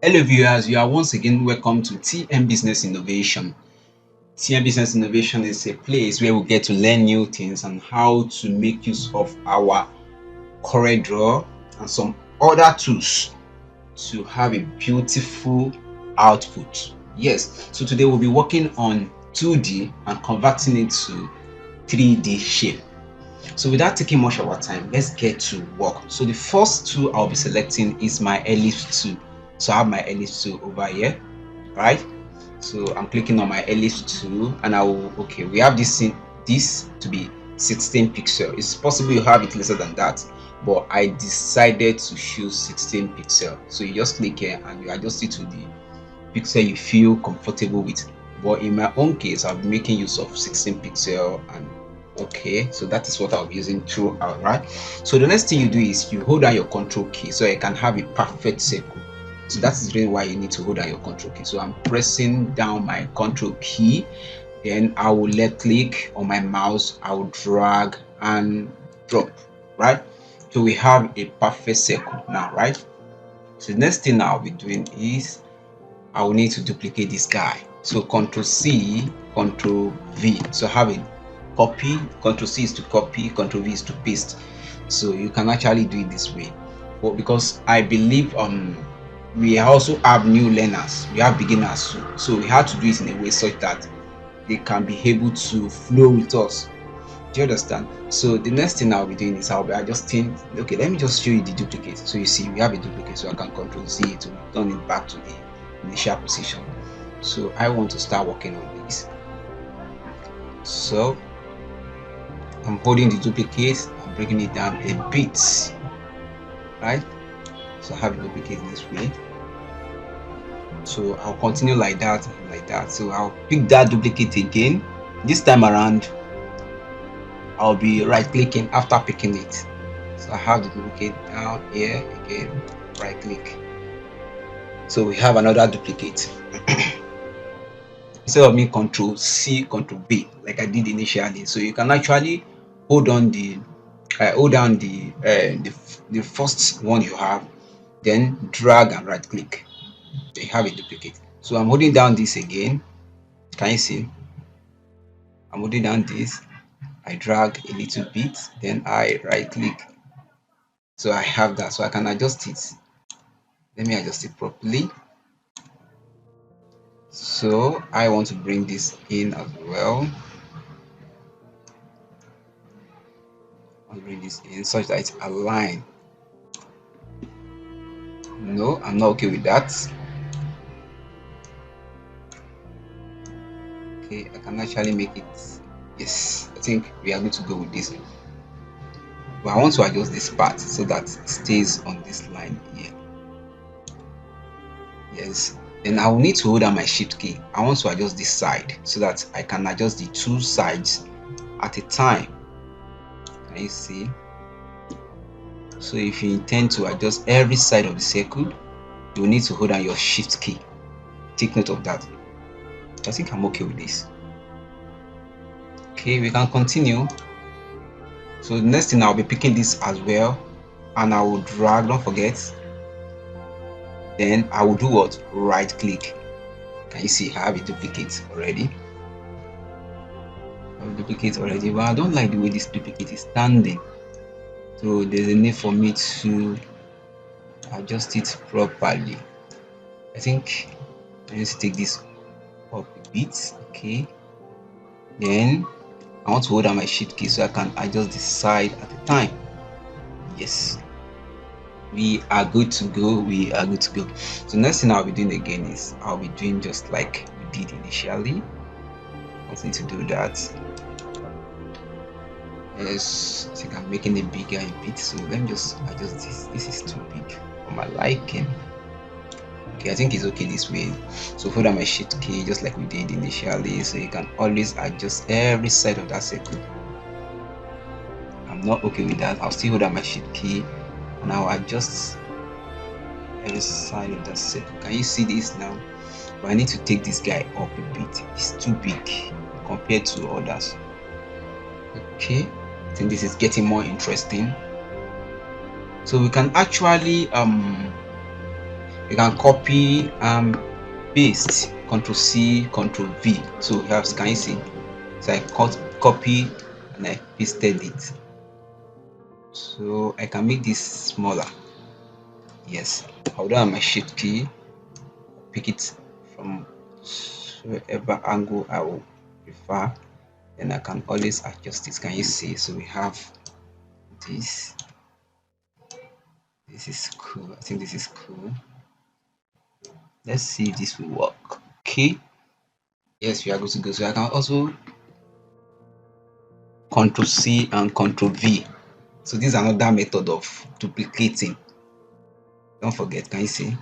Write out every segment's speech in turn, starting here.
Hello viewers, you are once again welcome to TM Business Innovation. TM Business Innovation is a place where we get to learn new things and how to make use of our Coreldraw and some other tools to have a beautiful output. Yes, so today we'll be working on 2D and converting it to 3D shape. So without taking much of our time, let's get to work. So the first tool I'll be selecting is my ellipse tool. So I have my ellipse tool over here, right? So I'm clicking on my ellipse tool and I will, okay, we have this to be 16 pixel. It's possible you have it lesser than that, but I decided to choose 16 pixel. So you just click here and you adjust it to the pixel you feel comfortable with. But in my own case, I'll be making use of 16 pixel. And okay, so that is what I'll be using throughout, right? So the next thing you do is you hold down your control key so you can have a perfect circle. So that is the reason why you need to hold down your control key. So I'm pressing down my control key, then I will left click on my mouse, I will drag and drop, right? So we have a perfect circle now, right? So the next thing I'll be doing is I will need to duplicate this guy. So Control C, Control V. So have a copy. Control C is to copy, Control V is to paste. So you can actually do it this way. But because I believe we also have new learners, we have beginners too. So we have to do it in a way such that they can be able to flow with us. Do you understand? So the next thing I'll be doing is I'll be adjusting. Okay, let me just show you the duplicate. So you see we have a duplicate, so I can Control Z to turn it back to the initial position. So I want to start working on this. So I'm holding the duplicate, I'm bringing it down a bit, right? So I have a duplicate this way. So I'll continue like that and like that. So I'll pick that duplicate again. This time around I'll be right clicking after picking it. So I have the duplicate down here again, right click. So we have another duplicate. Instead of me Control C, Control V like I did initially, so you can actually hold down the first one you have, then drag and right click. You have a duplicate. So I'm holding down this again. Can you see? I'm holding down this. I drag a little bit, then I right click. So I have that. So I can adjust it. Let me adjust it properly. So I want to bring this in as well. I'll bring this in such that it's aligned. No, I'm not okay with that. Okay, I can actually make it. Yes, I think we are going to go with this. But I want to adjust this part so that it stays on this line here. Yes, then I will need to hold down my shift key. I want to adjust this side so that I can adjust the two sides at a time. Can you see? So if you intend to adjust every side of the circle, you will need to hold down your shift key. Take note of that. I think I'm okay with this. Okay, we can continue. So the next thing I'll be picking this as well, and I will drag, don't forget. Then I will do what? Right click. Can you see I have a duplicate already? I have a duplicate already, but I don't like the way this duplicate is standing. So there's a need for me to adjust it properly. I think I need to take this up a bit. Okay. Then I want to hold down my shift key so I can adjust the side at a time. Yes. We are good to go. We are good to go. So next thing I'll be doing again is I'll be doing just like we did initially. I need to do that. Yes, I think I'm making it bigger a bit. So let me just adjust this. This is too big for my liking. Okay, I think it's okay this way. So hold down my shift key just like we did initially, so you can always adjust every side of that circle. I'm not okay with that. I'll still hold down my shift key and I'll adjust every side of that circle. Can you see this now? But I need to take this guy up a bit. It's too big compared to others. Okay, I think this is getting more interesting. So we can actually You can copy and paste, Ctrl C, Ctrl V. So here, can you see? So I copy and I pasted it. So I can make this smaller. Yes, hold on my shift key, pick it from whatever angle I will prefer, then I can always adjust it. Can you see? So we have this. This is cool. I think this is cool. Let's see if this will work. Okay. Yes, we are good to go. So I can also Ctrl C and Ctrl V. So this is another method of duplicating. Don't forget, can you see?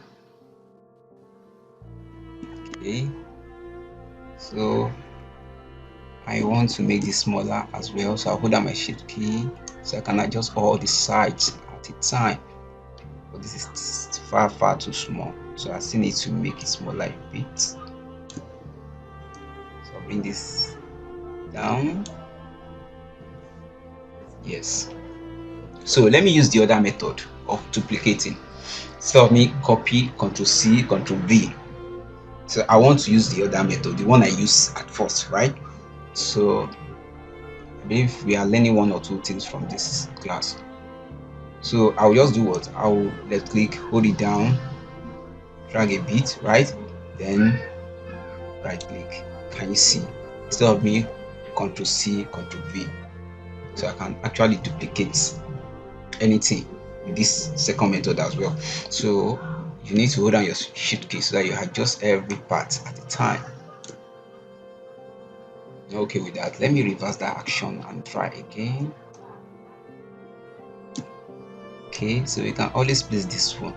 Okay. So I want to make this smaller as well. So I'll hold down my shift key so I can adjust all the sides at a time. But this is far too small. So I still need to make it smaller a bit. So I'll bring this down. Yes. So let me use the other method of duplicating. So of me copy, Ctrl C, Ctrl V. So I want to use the other method, the one I used at first, right? So I believe we are learning one or two things from this class. So I'll just do what? I'll left click, hold it down, drag a bit, right? Then right click. Can you see? Instead of me Ctrl C, Ctrl V. So I can actually duplicate anything with this second method as well. So you need to hold down your shift key so that you adjust every part at a time. Okay with that, let me reverse that action and try again. Okay, so you can always place this one.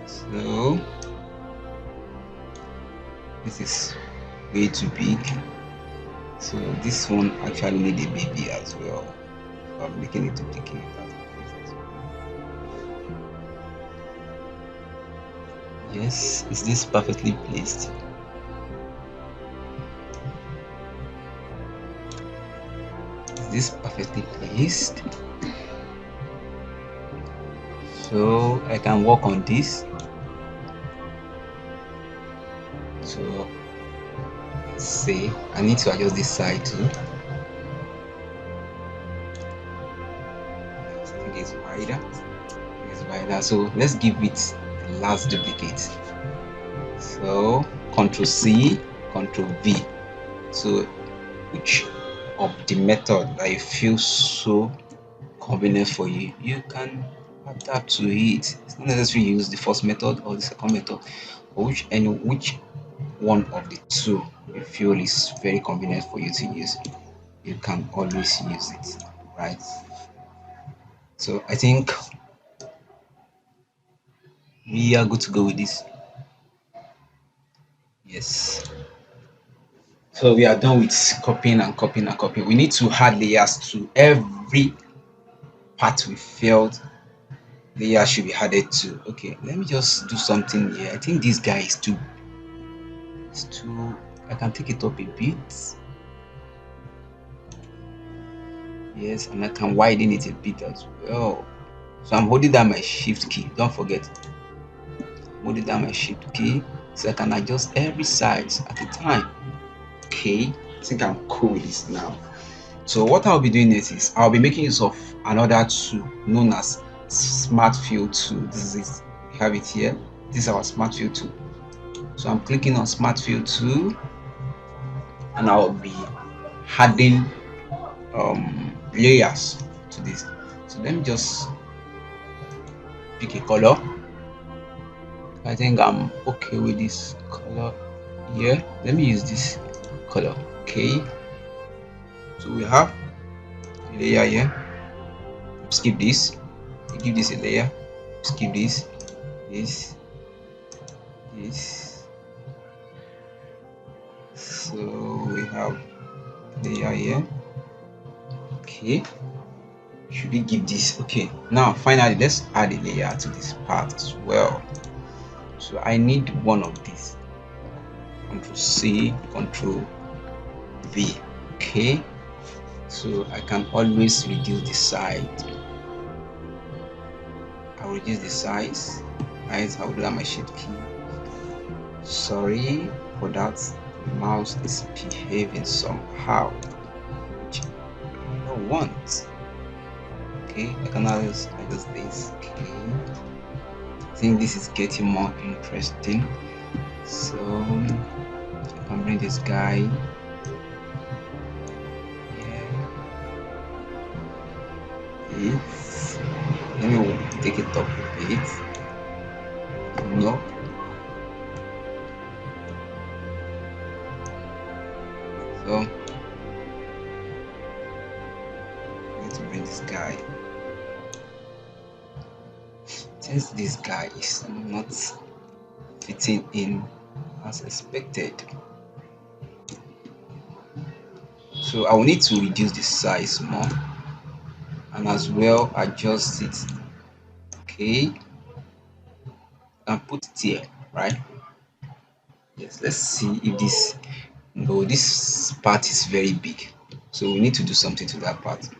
So this is way too big. So this one actually need a baby as well. So I'm making it duplicate that. Yes, is this perfectly placed? Is this perfectly placed? So I can work on this. So let's say I need to adjust this side too. I think it's wider. It's wider. So let's give it the last duplicate. So Ctrl C, Ctrl V. So which of the method that you feel so convenient for you, you can adapt to it. It's not necessary to use the first method or the second method, or which one of the two you feel is very convenient for you to use. You can always use it, right? So I think we are good to go with this. Yes. So we are done with copying and copying and copying. We need to add layers to every part we felt layer should be added to. Okay, let me just do something here. I think this guy is too, I can take it up a bit. Yes, and I can widen it a bit as well. So I'm holding down my shift key. Don't forget, I'm holding down my shift key so I can adjust every side at a time. Okay, I think I'm cool with this now. So what I'll be doing next is I'll be making use of another tool known as Smart Fill tool. This is it. We have it here. This is our Smart Fill tool. So I'm clicking on Smart Fill tool, and I'll be adding layers to this. So let me just pick a color. I think I'm okay with this color here. Let me use this color. Okay, so we have a layer here. Skip this, give this a layer, skip this, this. So we have layer here. Okay, should we give this? Okay, now finally let's add a layer to this part as well. So I need one of these. Ctrl C, Ctrl V. Okay, so I can always reduce the side. I'll reduce the size. Guys, I'll do that my shift key. Sorry for that. The mouse is behaving somehow, which I don't want. Okay, I can adjust this. Okay, I think this is getting more interesting. So I can bring this guy. Let me take it up a bit. No. So I need to bring this guy. Since this guy is not fitting in as expected, so I will need to reduce the size more and as well adjust it. Okay, and put it here, right? Yes, let's see if this, no, this part is very big, so we need to do something to that part. So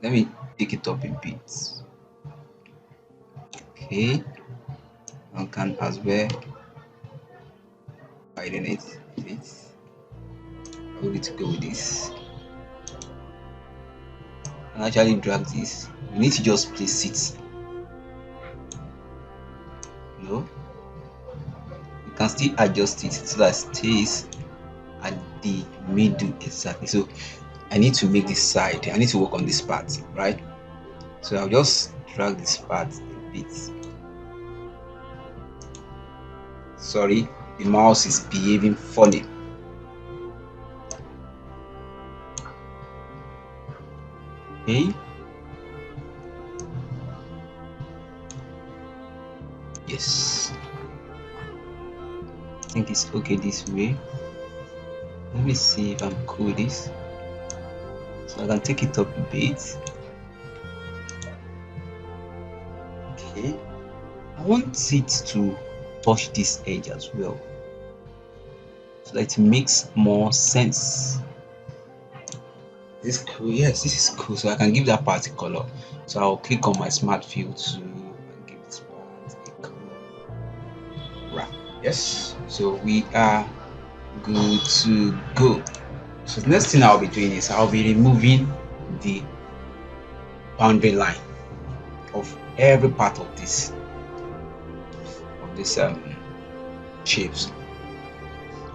let me take it up a bit. Okay, I can as well widen it a bit. I will need to go with this and actually drag this. You need to just place it. No, you can still adjust it so that it stays at the middle exactly. So I need to make this side, I need to work on this part, right? So I'll just drag this part a bit. Sorry, the mouse is behaving funny. Okay, yes, I think it's okay this way. Let me see if I'm cool with this. So I can take it up a bit. Okay, I want it to touch this edge as well so that it makes more sense. This is cool. Yes, this is cool. So I can give that part a color. So I'll click on my smart field to give this part a color. Right. Yes. So we are good to go. So the next thing I'll be doing is I'll be removing the boundary line of every part of this shapes.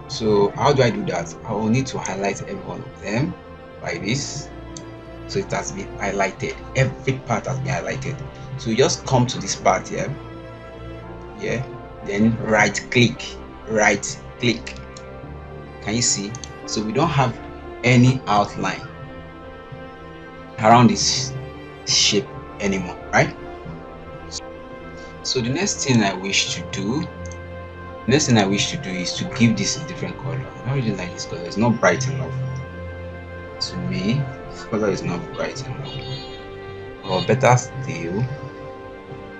So how do I do that? I will need to highlight every one of them like this, so it has been highlighted. Every part has been highlighted. So you just come to this part here, then right click. Can you see? So we don't have any outline around this shape anymore, right? So the next thing I wish to do is to give this a different color. I don't really like this color. It's not bright enough to me. This color is not bright enough. Or better still,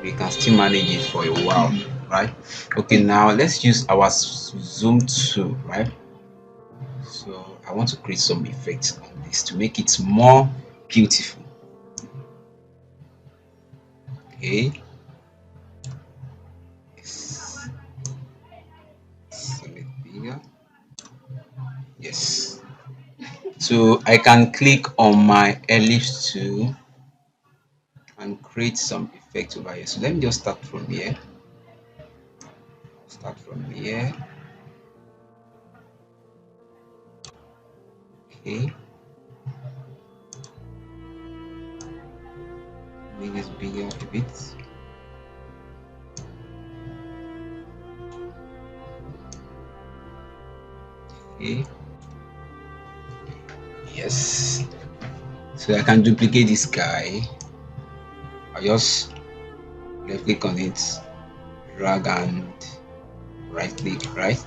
we can still manage it for a while, right? Okay, now let's use our zoom tool, right? So I want to create some effects on this to make it more beautiful. Okay, yes, select bigger. Yes, so I can click on my ellipse tool and create some effects over here. So let me just start from here. Okay, make this bigger a bit. Okay, yes, so I can duplicate this guy. I just left click on it, drag and right click, right?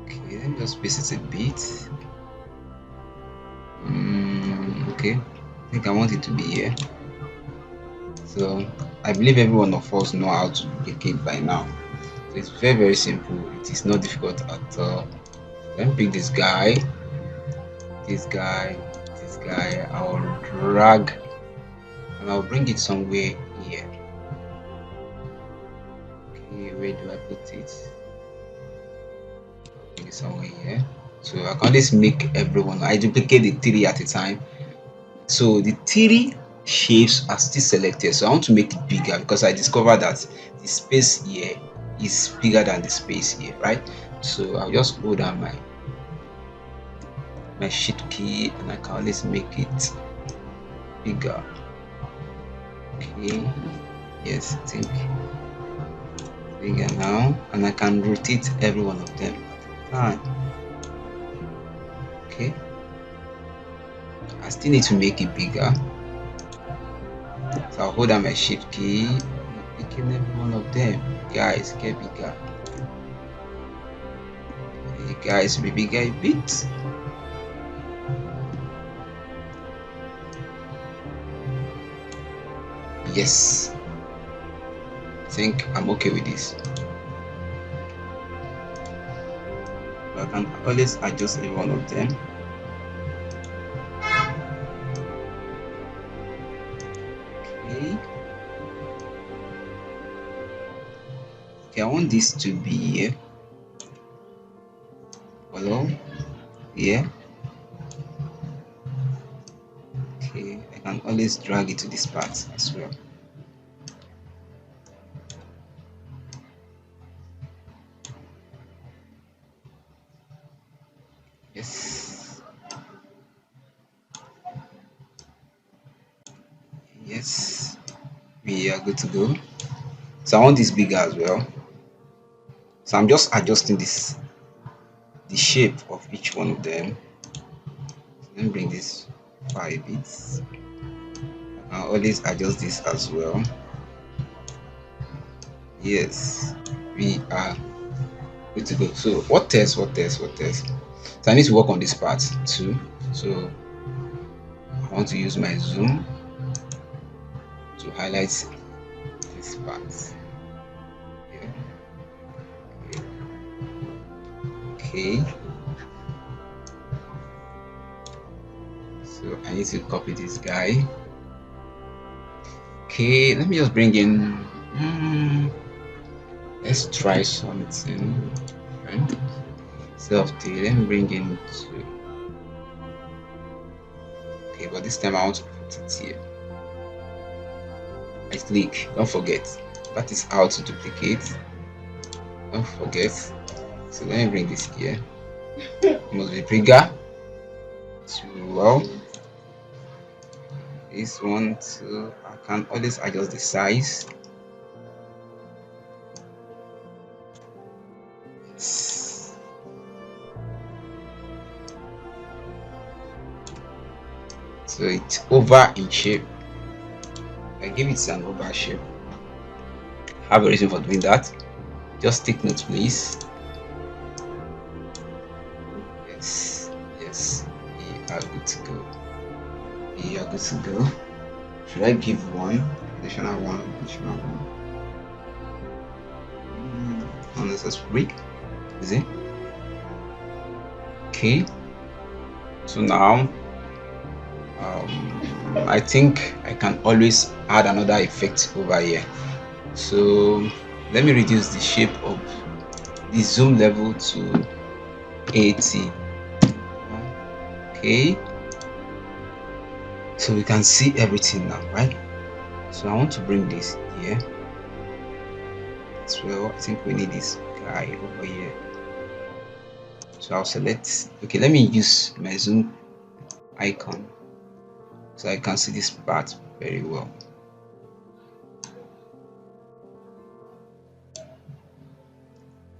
Okay, let me just space it a bit. Okay, I think I want it to be here. So I believe every one of us know how to duplicate by now. So it's very simple. It is not difficult at all. Let me pick this guy, guy, I'll drag and I'll bring it somewhere here. Okay, where do I put it? Bring it somewhere here. So I can always make everyone. I duplicate the three at a time. So the three shapes are still selected. So I want to make it bigger because I discovered that the space here is bigger than the space here, right? So I'll just hold down my shift key and I can always make it bigger. Okay, yes, I think bigger now, and I can rotate every one of them at a time. Okay, I still need to make it bigger, so I'll hold down my shift key, making every one of them. Guys, get bigger. You guys be bigger a bit. Yes, I think I'm okay with this. I can always adjust every one of them. Okay, I want this to be here. Hello, here. Okay, I can always drag it to this part as well. Yes. Yes. We are good to go. So I want this bigger as well. So I'm just adjusting the shape of each one of them. So let me bring this 5 bits. I'll always adjust this as well. Yes, we are good to go. So what else? So I need to work on this part too. So I want to use my zoom to highlight this part. Yeah. Okay. So I need to copy this guy. Okay, let me just bring in. Let's try something different. Self-tail. Let me bring in two. Okay, but this time I want to put it here. I click. Don't forget. That is how to duplicate. Don't forget. So let me bring this here. It must be bigger. Well, this one too. I can always adjust the size. So it's over in shape. I give it an over shape. I have a reason for doing that. Just take note, please. Yes, we are good to go. We are good to go. Should I give one? Additional one. Unnecessary. Is it? Okay. So now, I think I can always add another effect over here. So let me reduce the shape of the zoom level to 80. Okay, so we can see everything now, right? So I want to bring this here as well. I think we need this guy over here. So I'll select. Okay, let me use my zoom icon so I can see this part very well.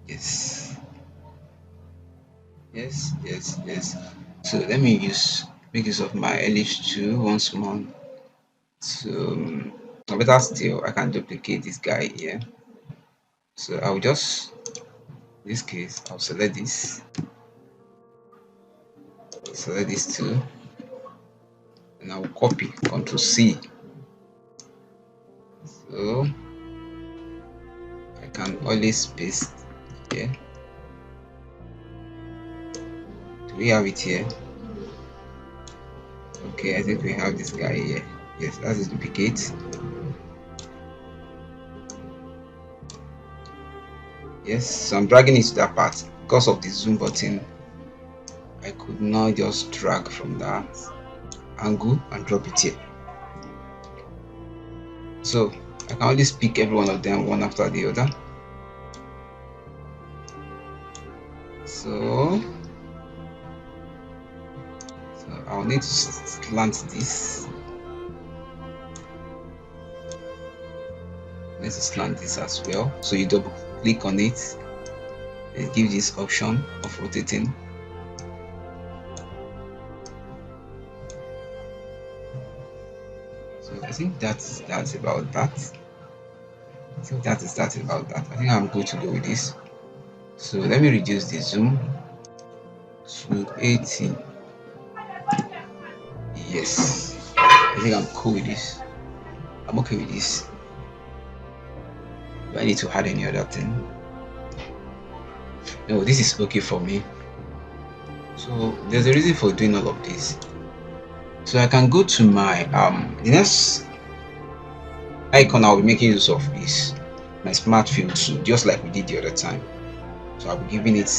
Yes. So let me make use of my ellipse tool once more. So better still, I can duplicate this guy here. So I'll just, in this case, I'll select this too, and I'll copy Ctrl C. So I can always paste here. Do we have it here? Okay, I think we have this guy here. Yes, that's his duplicate. Yes, so I'm dragging it to that part because of the zoom button. I could not just drag from that angle and drop it here. So I can only pick every one of them one after the other. So I'll need to slant this. Let's slant this as well. So you double click on it and give this option of rotating. So I think that's about that. I think that is about that. I think I'm good to go with this. So let me reduce the zoom to 80. Yes, I think I'm cool with this. I'm okay with this. Do I need to add any other thing? No, this is okay for me. So there's a reason for doing all of this. So I can go to my the next icon I'll be making use of is my smart field tool, just like we did the other time. So I'll be giving it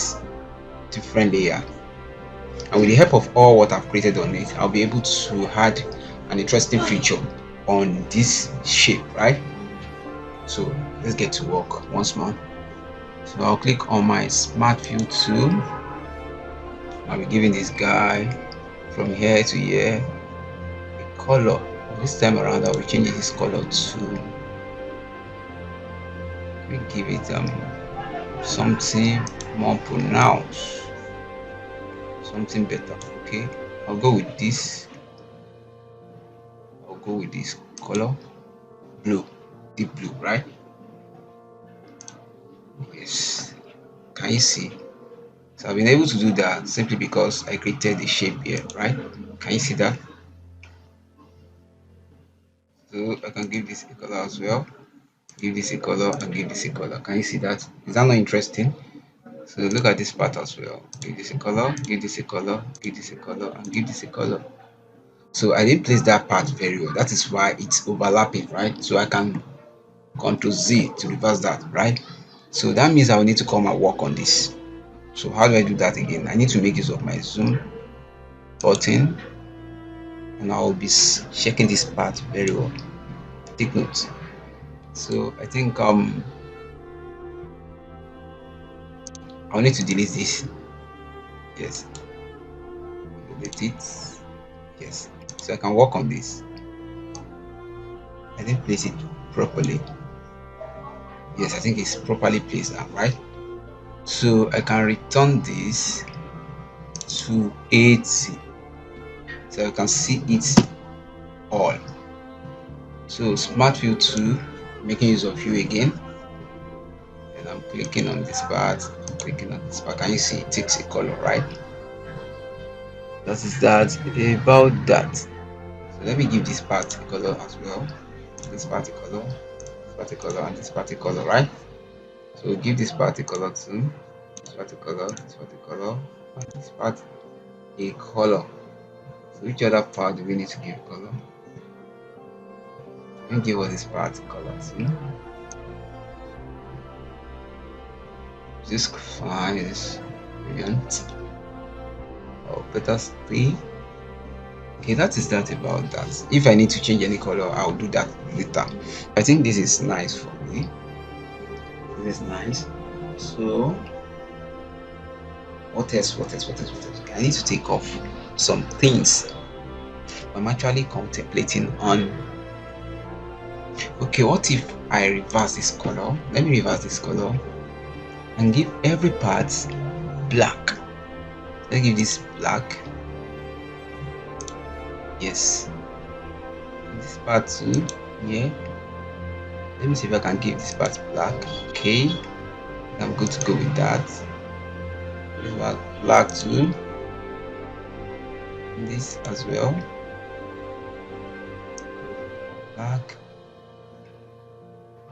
different layer, and with the help of all what I've created on it, I'll be able to add an interesting feature on this shape, right? So let's get to work once more. So I'll click on my smart field tool. I'll be giving this guy from here to here a color. This time around I'll be changing his color to, we give it something more pronounced, something better. Okay, I'll go with this. I'll go with this color, blue, deep blue, right? Yes, can you see? So I've been able to do that simply because I created the shape here, right? Can you see that? So I can give this a color as well, give this a color, and give this a color. Can you see that? Is that not interesting? So look at this part as well. Give this a color, give this a color, give this a color, and give this a color. So I didn't place that part very well. That is why it's overlapping, right? So I can Ctrl Z to reverse that, right? So that means I will need to come and work on this. So how do I do that again? I need to make use of my zoom button, and I will be checking this part very well. Take note. So I think I'll need to delete this. Yes, delete it. Yes, so I can work on this. I didn't place it properly. Yes, I think it's properly placed now, right? So I can return this to 80, so I can see it all. So smart view 2, making use of view again, and I'm clicking on this part, clicking on this part. Can you see it takes a color, right? That is that about that. So let me give this part a color as well. This part a color, this part a color, and this part a color, right? So give this part a color too. This part a color, this part a color, and this part a color. So which other part do we need to give a color? Let me give all this part a color too. This fine is brilliant. Oh, better stay. Okay, that is that about that. If I need to change any color, I'll do that later. I think this is nice for me. This is nice. So what else? Okay, I need to take off some things I'm actually contemplating on. Okay, what if I reverse this color? Let me reverse this color and give every part black. Let's give this black. Yes, this part too. Yeah, let me see if I can give this part black. Okay, I'm good to go with that. Black too. This as well, black.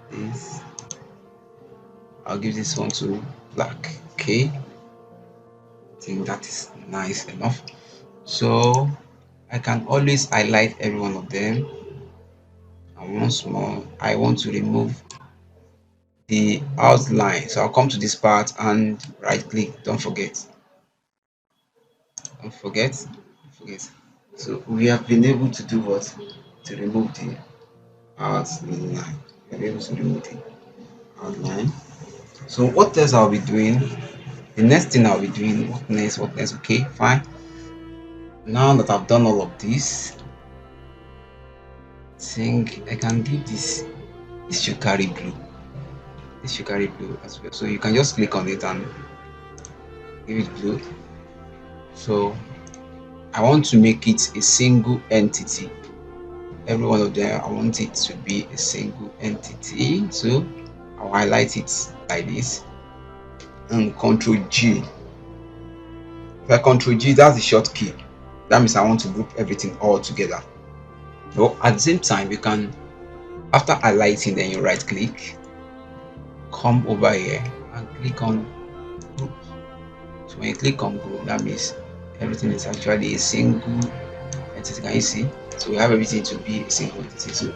This, I'll give this one to black. Okay, I think that is nice enough. So I can always highlight every one of them. And once more, I want to remove the outline. So I'll come to this part and right click. Don't forget. So we have been able to do what? To remove the outline. We're able to remove the outline. So what else I'll be doing? The next thing I'll be doing, what next? What next? Okay, fine. Now that I've done all of this, I think I can give this should carry blue. This should carry blue as well. So you can just click on it and give it blue. So I want to make it a single entity. Every one of them, I want it to be a single entity. So I'll highlight it like this and Control G. If I Control G, that's the short key. That means I want to group everything all together. So at the same time, you can, after highlighting, then you right click, come over here and click on group. So when you click on group, that means everything is actually a single entity. Can you see? So we have everything to be a single entity. So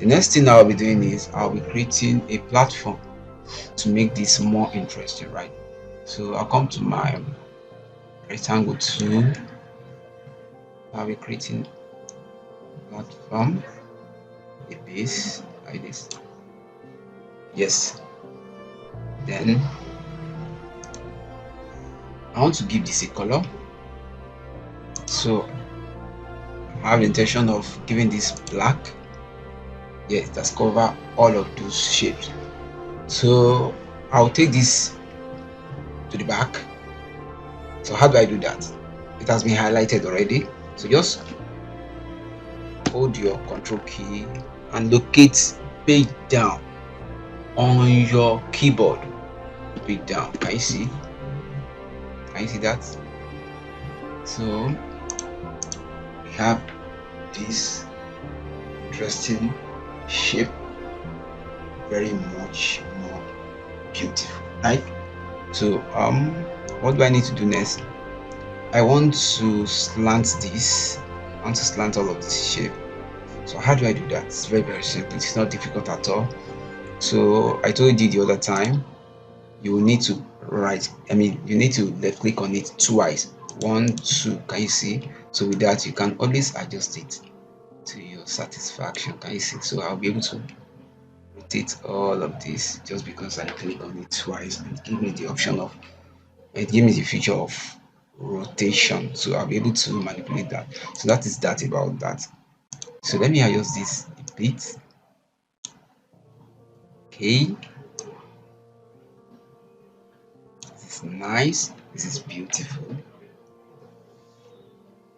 the next thing I'll be doing is I'll be creating a platform to make this more interesting, right? So I'll come to my rectangle tool. I'll be creating a platform, a base like this. Yes. Then I want to give this a color. So I have the intention of giving this black. Yes, that's cover all of those shapes. So I'll take this to the back. So how do I do that? It has been highlighted already. So just hold your control key and locate page down on your keyboard. Page down. Can you see? Can you see that? So we have this interesting shape, very much more beautiful, right? So what do I need to do next? I want to slant this. I want to slant all of this shape. So how do I do that? It's very, very simple. It's not difficult at all. So I told you the other time, you will need to you need to left click on it twice. 1, 2. Can you see? So with that, you can always adjust it to your satisfaction. Can you see? So I'll be able to rotate all of this just because I click on it twice and give me the option of, it gives me the feature of rotation. So I'll be able to manipulate that. So that is that about that. So let me adjust this a bit. Okay, this is nice, this is beautiful.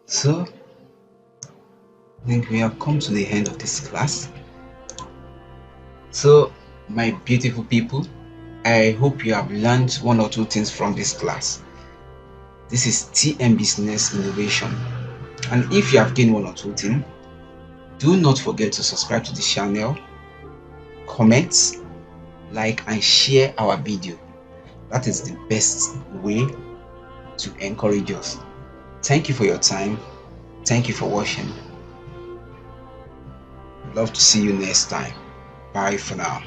So I think we have come to the end of this class. So my beautiful people, I hope you have learned one or two things from this class. This is TM Business Innovation, and if you have gained one or two things, do not forget to subscribe to the channel, comment, like and share our video. That is the best way to encourage us. Thank you for your time. Thank you for watching. Love to see you next time. Bye for now.